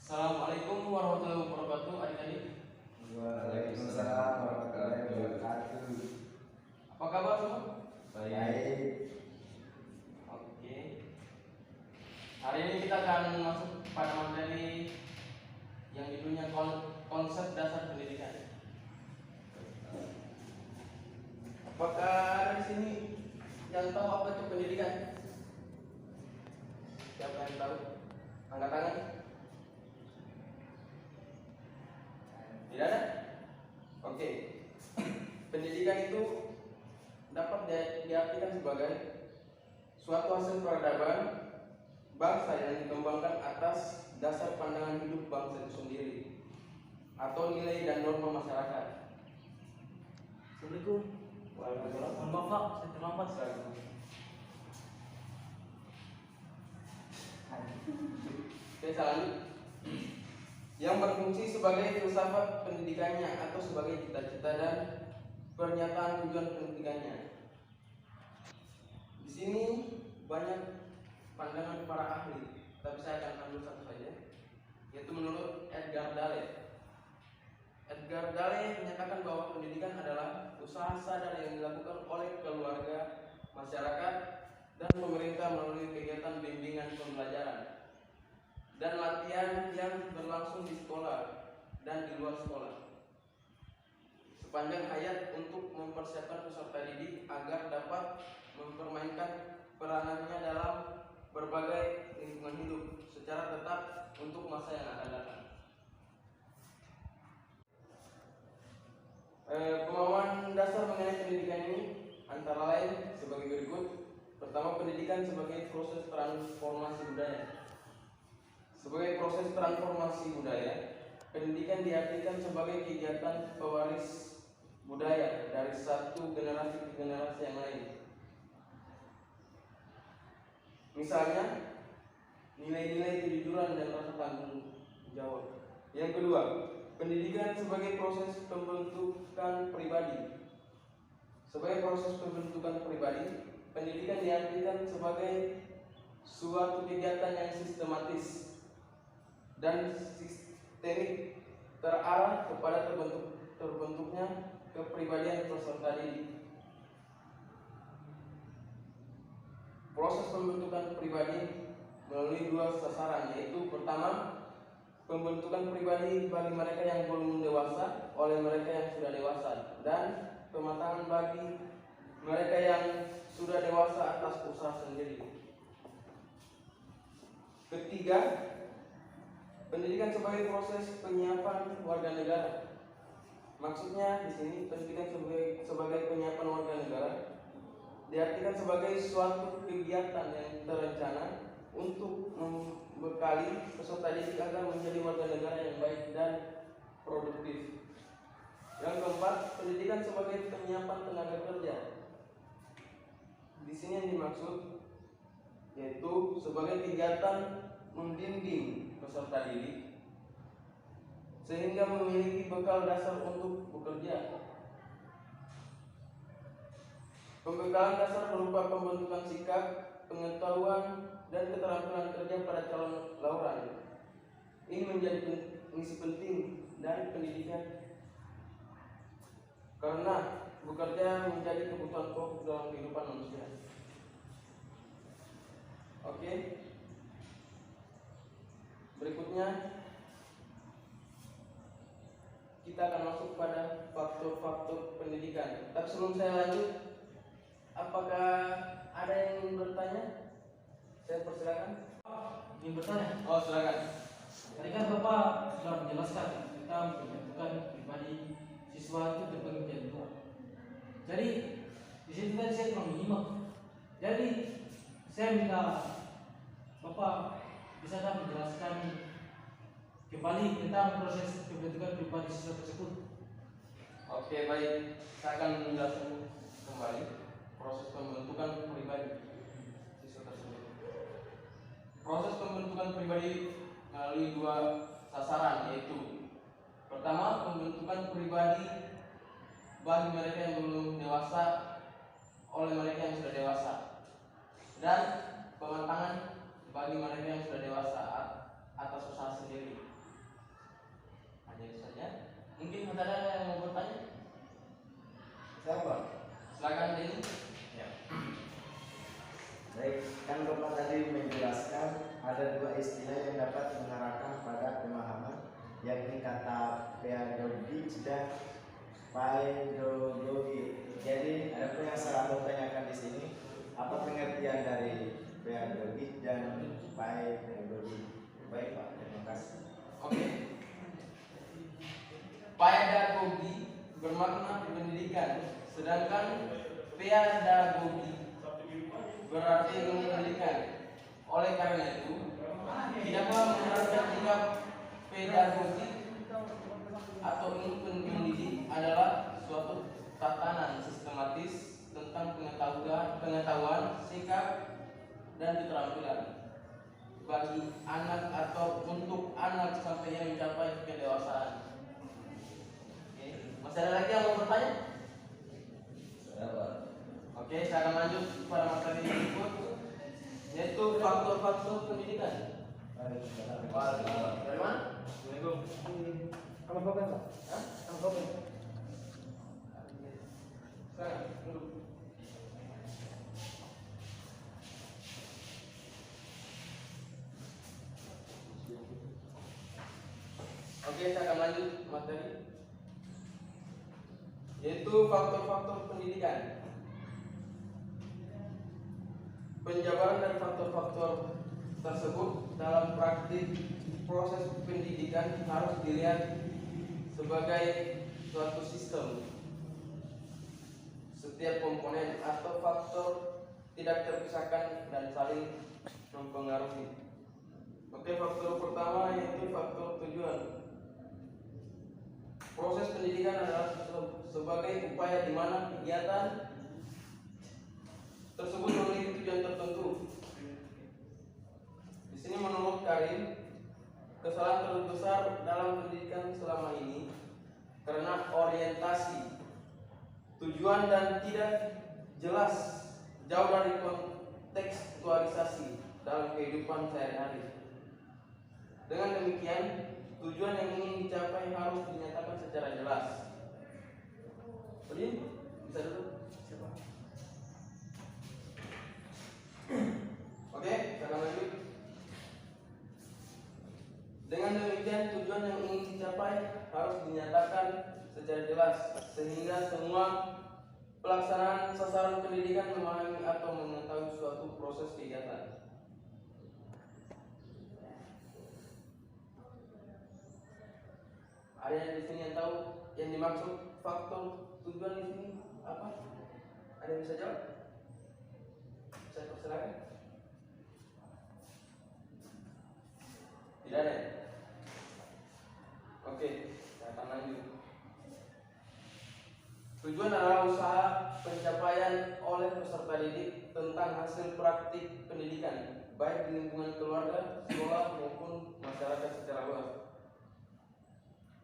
Assalamualaikum warahmatullahi wabarakatuh, adik-adik. Waalaikumsalam warahmatullahi wabarakatuh. Apa kabar semua? Baik. Oke. Hari ini kita akan masuk pada materi yang judulnya konsep dasar pendidikan. Apakah ada di sini yang tahu apa itu pendidikan? Siapa yang tahu? Angkat tangan. Tidak ada? Oke. Pendidikan itu dapat diartikan sebagai suatu hasil peradaban bangsa yang dikembangkan atas dasar pandangan hidup bangsa itu sendiri atau nilai dan norma masyarakat. Assalamualaikum. Waalaikumsalam. Mohon maaf Pak, saya terlambat sekali. Oke, selanjutnya yang berfungsi sebagai filsafat pendidikannya atau sebagai cita-cita dan pernyataan tujuan pendidikannya. Di sini banyak pandangan para ahli, tapi saya akan ambil satu saja, yaitu menurut Edgar Dale. Edgar Dale menyatakan bahwa pendidikan adalah usaha sadar yang dilakukan oleh keluarga, masyarakat, dan pemerintah melalui kegiatan bimbingan pembelajaran dan latihan yang berlangsung di sekolah dan di luar sekolah sepanjang hayat untuk mempersiapkan peserta didik agar dapat mempermainkan peranannya dalam berbagai lingkungan hidup secara tetap untuk masa yang akan datang. Pemahaman dasar mengenai pendidikan ini antara lain sebagai berikut. Pertama, pendidikan sebagai proses transformasi budaya. Sebagai proses transformasi budaya, pendidikan diartikan sebagai kegiatan pewaris budaya dari satu generasi ke generasi yang lain. Misalnya, nilai-nilai kejujuran dan rasa tanggung jawab. Yang kedua, pendidikan sebagai proses pembentukan pribadi. Sebagai proses pembentukan pribadi, pendidikan diartikan sebagai suatu kegiatan yang sistematis dan sistemik terarah kepada terbentuknya kepribadian peserta didik. Proses pembentukan pribadi melalui dua sasaran, yaitu pertama, pembentukan pribadi bagi mereka yang belum dewasa oleh mereka yang sudah dewasa, dan pematangan bagi mereka yang sudah dewasa atas usaha sendiri. Ketiga, pendidikan sebagai proses penyiapan warga negara. Maksudnya di sini pendidikan sebagai penyiapan warga negara diartikan sebagai suatu kegiatan yang terencana untuk membekali peserta didik agar menjadi warga negara yang baik dan produktif. Yang keempat, pendidikan sebagai penyiapan tenaga kerja. Di sini yang dimaksud yaitu sebagai kegiatan membimbing peserta didik sehingga memiliki bekal dasar untuk bekerja. Pembekalan dasar berupa pembentukan sikap, pengetahuan, dan keterampilan kerja pada calon laureat. Ini menjadi misi penting dari pendidikan karena bekerja menjadi kebutuhan pokok dalam kehidupan manusia. Oke. Berikutnya kita akan masuk pada faktor-faktor pendidikan. Tapi sebelum saya lanjut, apakah ada yang ingin bertanya? Saya persilakan. Ingin bertanya? Oh, silakan. Tadi kan Bapak sudah menjelaskan tentang pembentukan pribadi siswa itu terbagi menjadi dua. Jadi di sini tadi saya kurang menyimak. Jadi saya minta Bapak bisa menjelaskan kembali tentang proses pembentukan pribadi siswa tersebut. Oke, baik. Saya akan menjelaskan kembali proses pembentukan pribadi siswa tersebut. Proses pembentukan pribadi melalui dua sasaran, yaitu pertama, pembentukan pribadi bagi mereka yang belum dewasa oleh mereka yang sudah dewasa, dan pematangan bagi mereka yang sudah dewasa atas usaha sendiri. masih ada yang mau bertanya? Siapa? Silakan Denny. Ya. Baik, kan Bapak tadi menjelaskan ada dua istilah yang dapat mengarahkan pada pemahaman, yakni kata pedagogik dan pedagogi. Jadi ada yang saya mau tanyakan di sini, apa pengertian dari pedagogik dan pedagogi? Baik Pak, terima kasih. Oke. Pedagogi bermakna pendidikan, sedangkan pedagogi berarti ilmu pendidikan. Oleh karena itu, tidaklah mengharapkan sikap pedagogi atau ilmu pendidik adalah suatu tatanan sistematis tentang pengetahuan, sikap, dan keterampilan bagi anak atau untuk anak sampai ia mencapai kedewasaan. Oke, masih ada lagi yang mau bertanya? Oke, saya akan lanjut pada materi berikut, yaitu faktor-faktor pendidikan. Dari mana? Kalau Bapak Pak. Hah? Kalau Bapak. Sekarang, duduk. Oke, saya akan lanjut materi, yaitu faktor-faktor pendidikan. Penjabaran dari faktor-faktor tersebut dalam praktik proses pendidikan harus dilihat sebagai suatu sistem. Setiap komponen atau faktor tidak terpisahkan dan saling mempengaruhi. Oke, faktor pertama yaitu faktor tujuan. Proses pendidikan adalah sebagai upaya di mana kegiatan tersebut memiliki tujuan tertentu. Di sini menurut Karim, kesalahan terbesar dalam pendidikan selama ini karena orientasi, tujuan dan tidak jelas, jauh dari kontekstualisasi dalam kehidupan sehari-hari. Dengan demikian, tujuan yang ingin dicapai harus dinyatakan secara jelas. Berdiri, bisa dulu. Siapa? Oke, kita lanjut. Dengan demikian, tujuan yang ingin dicapai harus dinyatakan secara jelas, sehingga semua pelaksanaan sasaran pendidikan memahami atau mengetahui suatu proses kegiatan. Ada yang di sini yang tahu yang dimaksud faktor tujuan di sini apa? Ada yang bisa jawab? Saya persilakan. Tidak ada. Oke, saya akan lanjut. Tujuan adalah usaha pencapaian oleh peserta didik tentang hasil praktik pendidikan, baik di lingkungan keluarga, sekolah maupun masyarakat secara luas.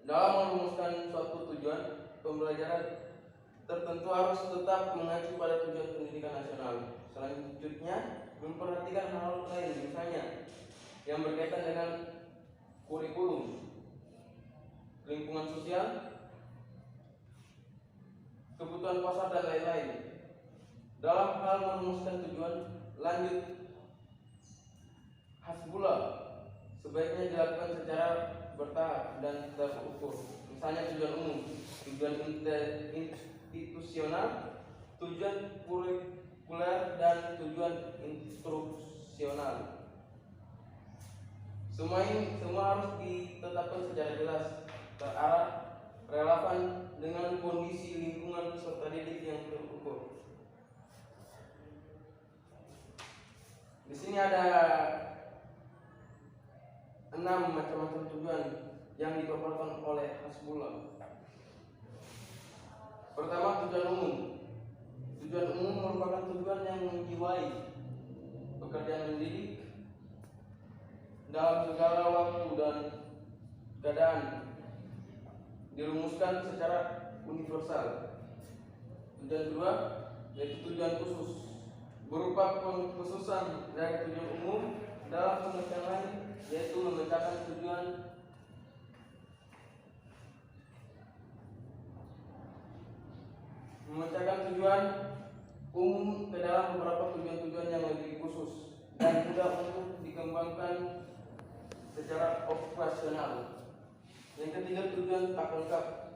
Dalam merumuskan suatu tujuan pembelajaran tertentu harus tetap mengacu pada tujuan pendidikan nasional. Selanjutnya, memperhatikan hal lain, misalnya yang berkaitan dengan kurikulum, lingkungan sosial, kebutuhan pasar, dan lain-lain. Dalam hal merumuskan tujuan, lanjut hasbullah sebaiknya dilakukan secara bertahap dan terukur. Misalnya tujuan umum, tujuan institusional, tujuan kurikuler, dan tujuan instruksional. Semua harus ditetapkan secara jelas, terarah, relevan dengan kondisi lingkungan peserta didik yang terukur. Di sini ada 6 macam-macam tujuan yang dipaparkan oleh Hasbullah. Pertama, tujuan umum. Tujuan umum merupakan tujuan yang menjiwai pekerjaan mendidik dalam segala waktu dan keadaan, dirumuskan secara universal. Tujuan kedua yaitu tujuan khusus, berupa pengkhususan dari tujuan umum dalam pengertian lain, yaitu memecahkan tujuan tujuan umum ke dalam beberapa tujuan-tujuan yang lebih khusus dan mudah untuk dikembangkan secara operasional. Yang ketiga, tujuan tak lengkap,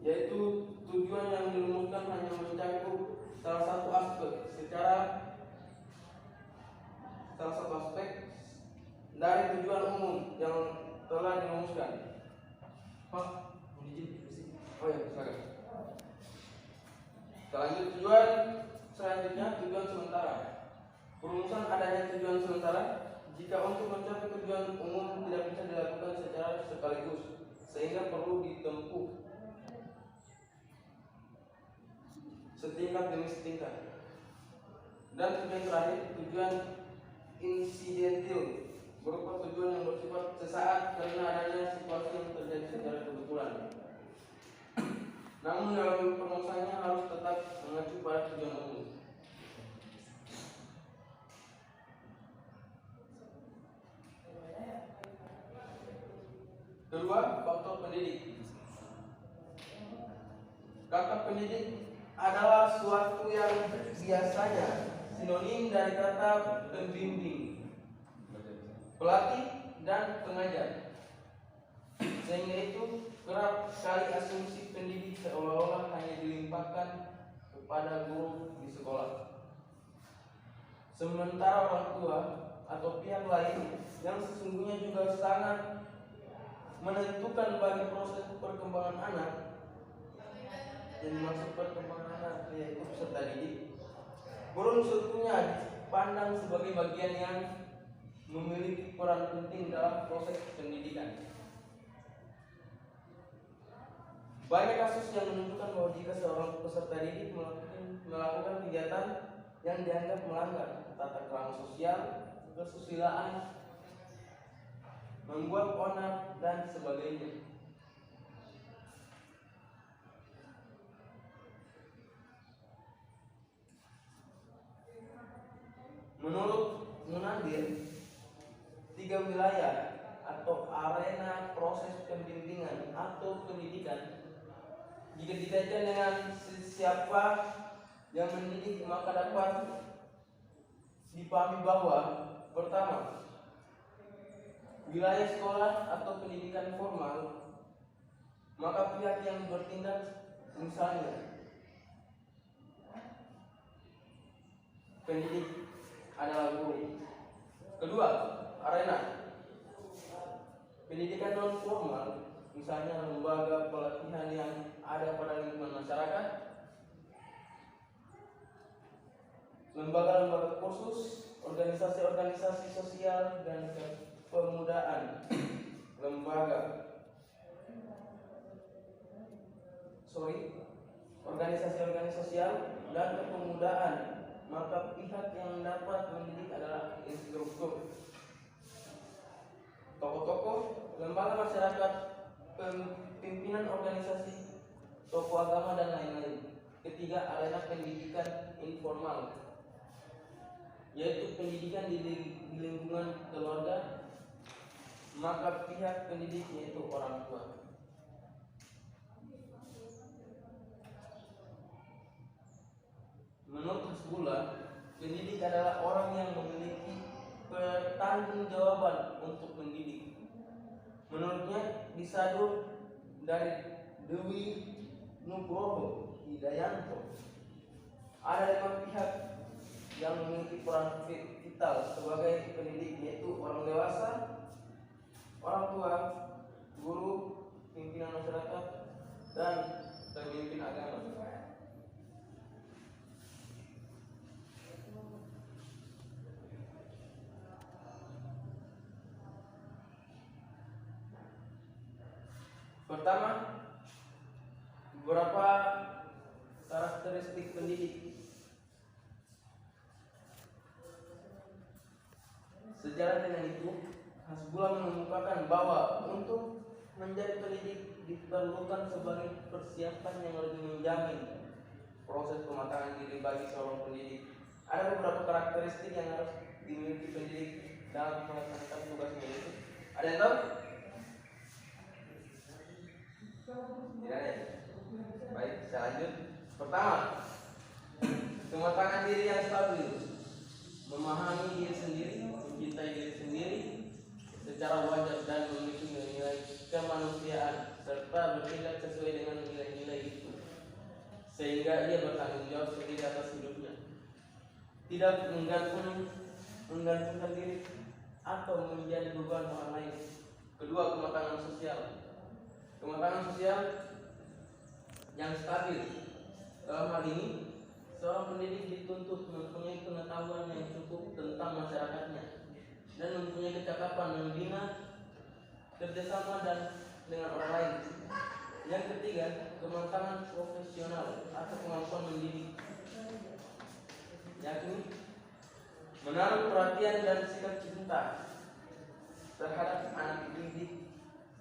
yaitu tujuan yang dirumuskan hanya mencakup salah satu aspek dari tujuan umum yang telah dirumuskan. Pak, boleh izin sih. Oh ya, silakan. Tujuan selanjutnya, tujuan sementara. Perumusan adanya tujuan sementara jika untuk mencapai tujuan umum tidak bisa dilakukan secara sekaligus, sehingga perlu ditempuh setingkat demi setingkat. Dan tujuan terakhir, tujuan insidentil, berupa tujuan yang bersifat sesaat karena adanya situasi yang terjadi secara kebetulan. Namun dalam perumusannya harus tetap mengacu pada tujuan umum. Kedua, faktor pendidik. Kata pendidik adalah suatu yang biasanya sinonim dari kata pembimbing, pelatih, dan pengajar. Sehingga itu kerap kali asumsi pendidik seolah-olah hanya dilimpahkan kepada guru di sekolah. Sementara orang tua atau pihak lain yang sesungguhnya juga sangat menentukan bagi proses perkembangan anak, yang dimaksud perkembangan anak yaitu peserta didik, belum tentunya dipandang sebagai bagian yang memiliki peran penting dalam proses pendidikan. Banyak kasus yang menunjukkan bahwa jika seorang peserta didik melakukan kegiatan yang dianggap melanggar tata krama sosial, kesusilaan, membuat onar, dan sebagainya, menurut Munandir, 3 wilayah atau arena proses pembimbingan atau pendidikan jika dikaitkan dengan siapa yang mendidik, maka dapat dipahami bahwa pertama, wilayah sekolah atau pendidikan formal, maka pihak yang bertindak misalnya pendidik adalah guru. Kedua, arena pendidikan non formal, misalnya lembaga pelatihan yang ada pada lingkungan masyarakat, lembaga-lembaga kursus, organisasi-organisasi sosial dan kepemudaan, organisasi-organisasi sosial dan kepemudaan, maka pihak yang dapat mendidik adalah instruktur, tokoh-tokoh, lembaga masyarakat, pimpinan organisasi, tokoh agama, dan lain-lain. Ketiga, arena pendidikan informal, yaitu pendidikan di lingkungan keluarga, maka pihak pendidik yaitu orang tua. Menurut Hasbullah, pendidik adalah orang yang memiliki pertanggungjawaban untuk mendidik. Menurutnya, disadur dari Dewi Nugroho Hidayanto, ada 5 pihak yang memiliki peran vital sebagai pendidik, yaitu orang dewasa, orang tua, guru, pimpinan masyarakat, dan pemimpin agama. Pertama, beberapa karakteristik pendidik. Sejalan dengan itu, Hasbullah mengemukakan bahwa untuk menjadi pendidik diperlukan sebagai persiapan yang lebih menjamin proses pematangan diri bagi seorang pendidik. Ada beberapa karakteristik yang harus dimiliki pendidik dalam melaksanakan tugasnya itu. Ada yang tahu? Tidak ada. Baik, saya lanjut. Pertama, memahami diri sendiri, mencintai diri sendiri secara wajar dan memiliki nilai kemanusiaan serta bertindak sesuai dengan nilai-nilai itu, sehingga ia bertanggung jawab sendiri atas hidupnya, tidak menggantungkan diri atau menjadi beban orang lain. Kedua, kematangan sosial. Kematangan sosial yang stabil. Dalam hal ini, seorang pendidik dituntut mempunyai pengetahuan yang cukup tentang masyarakatnya dan mempunyai kecakapan membina kerjasama dan dengan orang lain. Yang ketiga, kematangan profesional atau kemampuan mendidik, yakni menaruh perhatian dan sikap cinta terhadap anak didik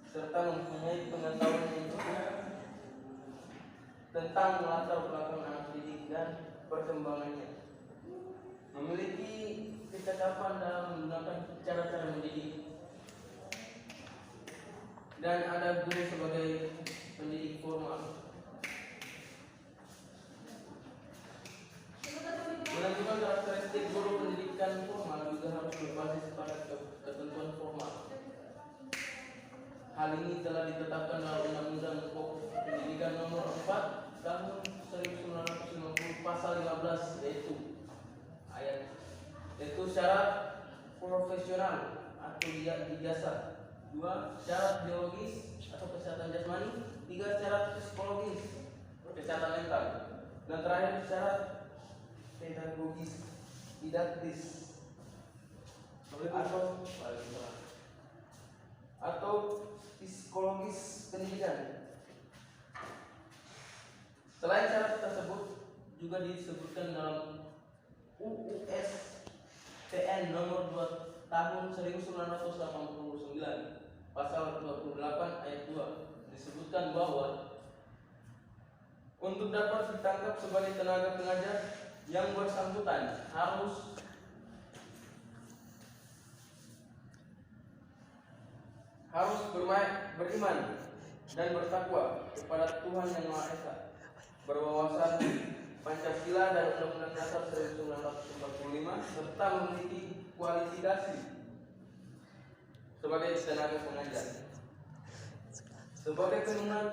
serta mempunyai pengetahuan yang cukup tentang latar belakang anak didik dan perkembangannya, memiliki kecakapan dalam menggunakan cara-cara mendidik, dan ada guru sebagai pendidik formal. Menentukan karakteristik guru pendidikan formal juga harus berbasis pada ketentuan formal. Hal ini telah ditetapkan dalam Undang-Undang Pendidikan Nomor 4 Tahun 1950 Pasal 15, yaitu syarat profesional atau ijazah. 2. Syarat biologis atau kesehatan jasmani. 3. Syarat psikologis, kesehatan mental. Dan terakhir syarat pedagogis, didaktis atau psikologis pendidikan. Selain syarat tersebut juga disebutkan dalam UUS TN nomor 2 tahun 1989 pasal 28 ayat 2 disebutkan bahwa untuk dapat ditangkap sebagai tenaga pengajar, yang bersangkutan harus beriman dan bertakwa kepada Tuhan Yang Maha Esa, berwawasan Pancasila dan Undang-Undang Dasar 1945, serta memiliki kualifikasi sebagai tenaga pengajar. Sebagai penunjang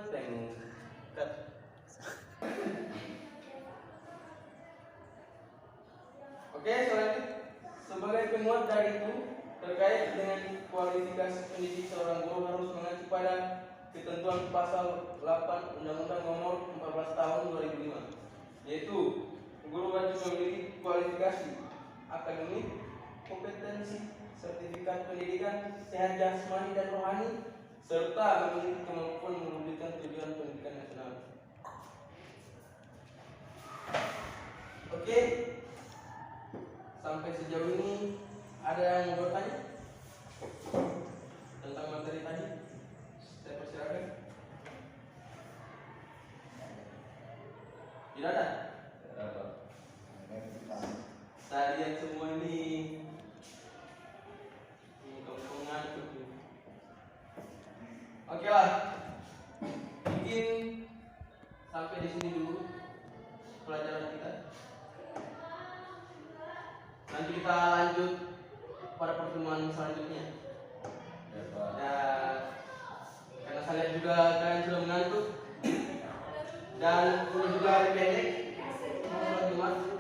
sebagai penguat dari itu, terkait dengan kualifikasi pendidik, seorang guru harus mengacu pada ketentuan pasal 8 Undang-Undang Nomor 14 Tahun 2005, yaitu guru wajib memiliki kualifikasi akademik, kompetensi, sertifikat pendidikan, sehat jasmani dan rohani, serta memiliki kemampuan mewujudkan tujuan pendidikan nasional. Oke, sampai sejauh ini ada yang mau bertanya tentang materi tadi? Saya persilakan. Tidak ada? Saya lihat semua ini mengantuk. Oke lah, mungkin sampai di sini dulu pelajaran kita. Nanti kita lanjut pada pertemuan selanjutnya. Dan karena saya lihat juga kalian sudah mengantuk dan ini juga hari pendek, mau sholat Jumat.